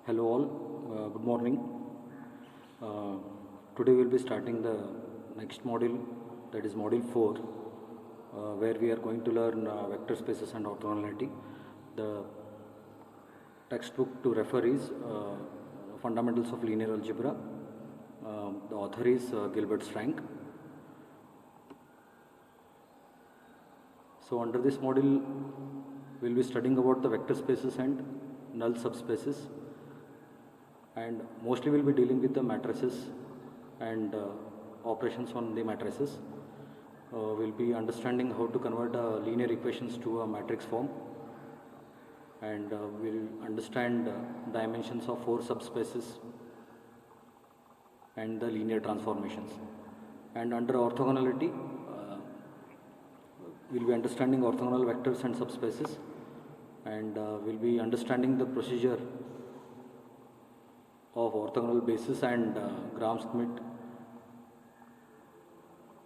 Hello all, good morning. Today we will be starting the next module, that is module 4, where we are going to learn vector spaces and orthogonality. The textbook to refer is Fundamentals of Linear Algebra. The author is Gilbert Frank. So under this module we will be studying about the vector spaces and null subspaces, and mostly we will be dealing with the matrices and operations on the matrices. We will be understanding how to convert linear equations to a matrix form, and we will understand dimensions of 4 subspaces and the linear transformations. And under orthogonality, we will be understanding orthogonal vectors and subspaces, and we will be understanding the procedure of orthogonal basis and Gram-Schmidt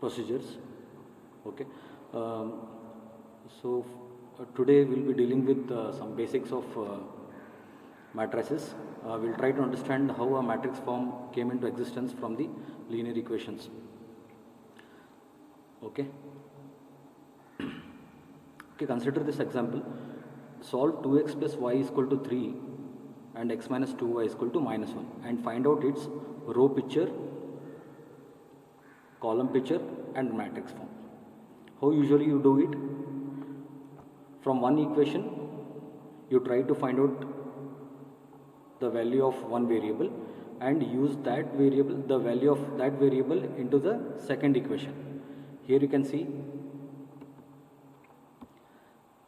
procedures. Okay. Today we will be dealing with some basics of matrices. We will try to understand how a matrix form came into existence from the linear equations. Okay. Okay, consider this example. Solve 2x plus y is equal to 3 and x minus 2y is equal to minus 1, and find out its row picture, column picture and matrix form. How usually you do it? From one equation you try to find out the value of one variable and use that variable, the value of that variable into the second equation. Here you can see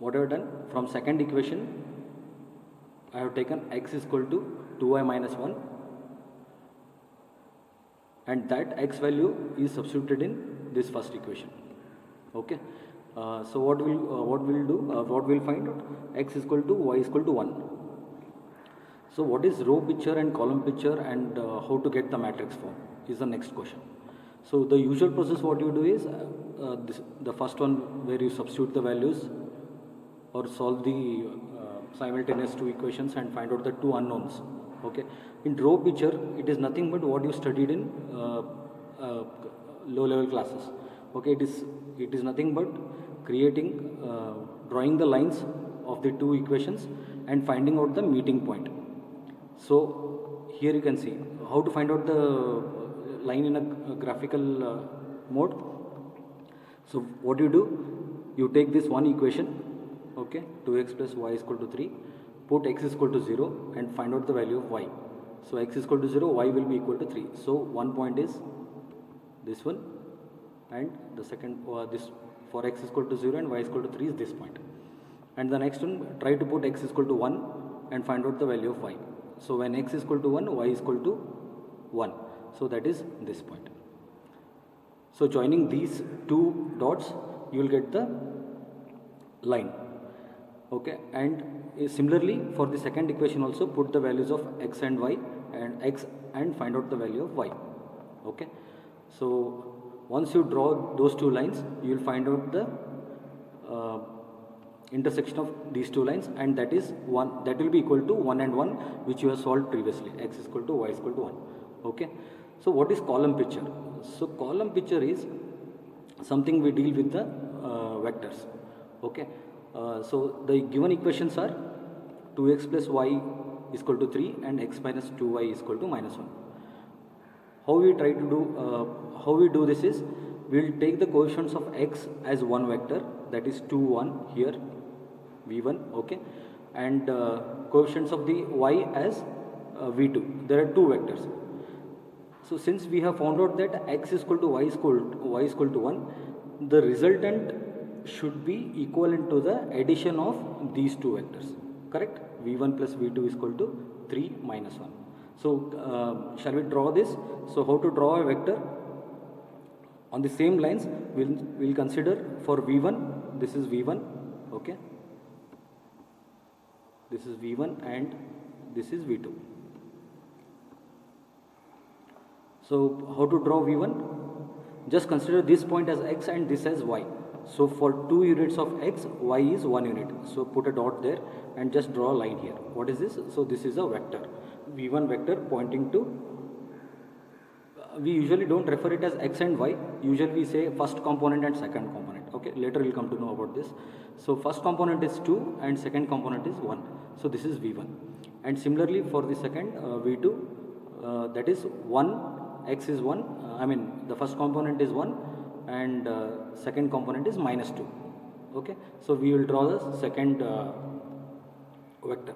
what I have done. From second equation I have taken x is equal to 2y minus 1, and that x value is substituted in this first equation. Okay. So what we'll find out? X is equal to y is equal to 1. So what is row picture and column picture, and how to get the matrix form is the next question. So the usual process what you do is the first one where you substitute the values or solve the simultaneous two equations and find out the two unknowns. Okay. In row picture it is nothing but what you studied in low level classes. Okay. It is nothing but creating, drawing the lines of the two equations and finding out the meeting point. So here you can see how to find out the line in a graphical mode. So what you do, you take this one equation, okay, 2x plus y is equal to 3, put x is equal to 0 and find out the value of y. So x is equal to 0, y will be equal to 3. So one point is this one, and the second this for x is equal to 0 and y is equal to 3 is this point. And the next one, try to put x is equal to 1 and find out the value of y. So when x is equal to 1, y is equal to 1. So that is this point. So joining these two dots you will get the line. Okay. And similarly for the second equation also, put the values of x and y and x and find out the value of y. Okay. So once you draw those two lines, you will find out the intersection of these two lines, and that is 1, that will be equal to 1 and 1, which you have solved previously. X is equal to y is equal to 1. Okay. So what is column picture? So column picture is something we deal with the vectors. Okay. So the given equations are 2x plus y is equal to 3 and x minus 2y is equal to minus 1. How we try to do, how we do this is, we will take the coefficients of x as one vector, that is 2, 1 here, v1, okay, and coefficients of the y as v2. There are two vectors. So since we have found out that x is equal to y is equal to 1, the resultant should be equivalent to the addition of these two vectors, correct? v1 plus v2 is equal to 3 minus 1. So shall we draw this? So how to draw a vector? On the same lines we'll consider for v1, this is v1, okay, this is v1 and this is v2. So how to draw v1? Just consider this point as x and this as y. So for 2 units of x, y is 1 unit. So put a dot there and just draw a line here. What is this? So this is a vector. v1 vector pointing to, we usually don't refer it as x and y, usually we say first component and second component. Okay, later we'll come to know about this. So first component is 2 and second component is 1. So this is v1. And similarly for the second v2, that is 1, x is 1, the first component is 1 and second component is minus 2. Okay, so we will draw the second vector.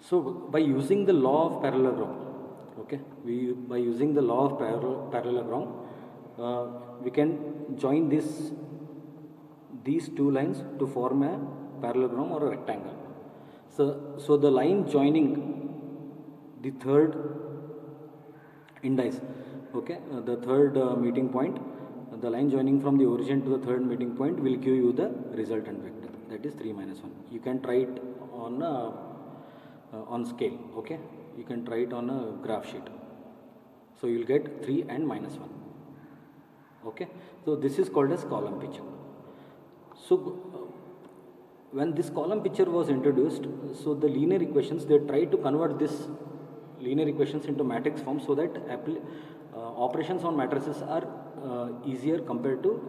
So by using the law of parallelogram, okay, by using the law of parallelogram, we can join these two lines to form a parallelogram or a rectangle. So the line joining the third indice, okay, the third meeting point, the line joining from the origin to the third meeting point will give you the resultant vector, that is 3 minus 1. You can try it on scale, okay, you can try it on a graph sheet. So you will get 3 and minus 1. Okay, so this is called as column picture. So when this column picture was introduced, so the linear equations, they tried to convert this linear equations into matrix form so that operations on matrices are easier compared to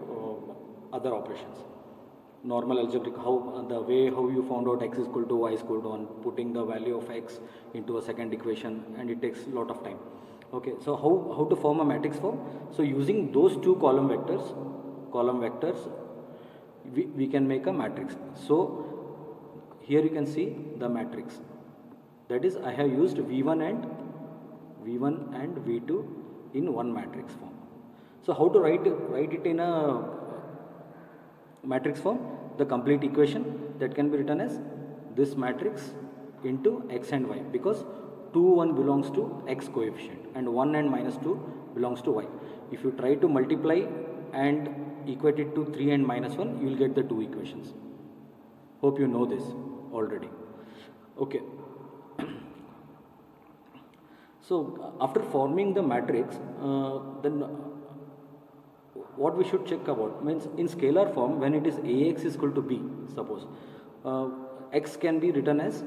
other operations. Normal algebraic, the way you found out x is equal to y is equal to 1, putting the value of x into a second equation, and it takes a lot of time. Okay, so how to form a matrix form? So using those two column vectors, we can make a matrix. So here you can see the matrix. That is, I have used v1 and v2 in one matrix form. So how to write it in a matrix form? The complete equation that can be written as this matrix into x and y, because 2, 1 belongs to x coefficient and 1 and minus 2 belongs to y. If you try to multiply and equate it to 3 and minus 1, you will get the two equations. Hope you know this already. Okay. So after forming the matrix, then what we should check about means in scalar form, when it is ax is equal to b, suppose x can be written as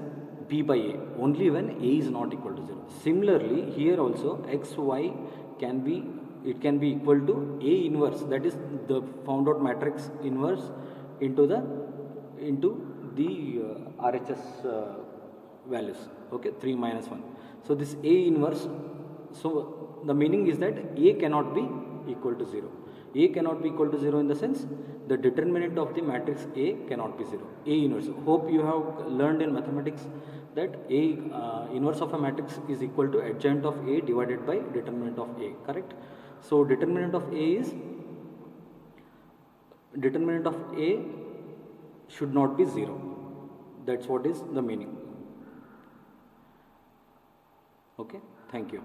b by a only when a is not equal to 0. Similarly here also xy can be equal to a inverse, that is the found out matrix inverse into the RHS values, okay, 3 minus 1. So this a inverse, so the meaning is that a cannot be equal to 0. A cannot be equal to 0 in the sense the determinant of the matrix A cannot be 0. A inverse. Hope you have learned in mathematics that A inverse of a matrix is equal to adjoint of A divided by determinant of A, correct? So determinant of A should not be 0. That's what is the meaning. Okay, thank you.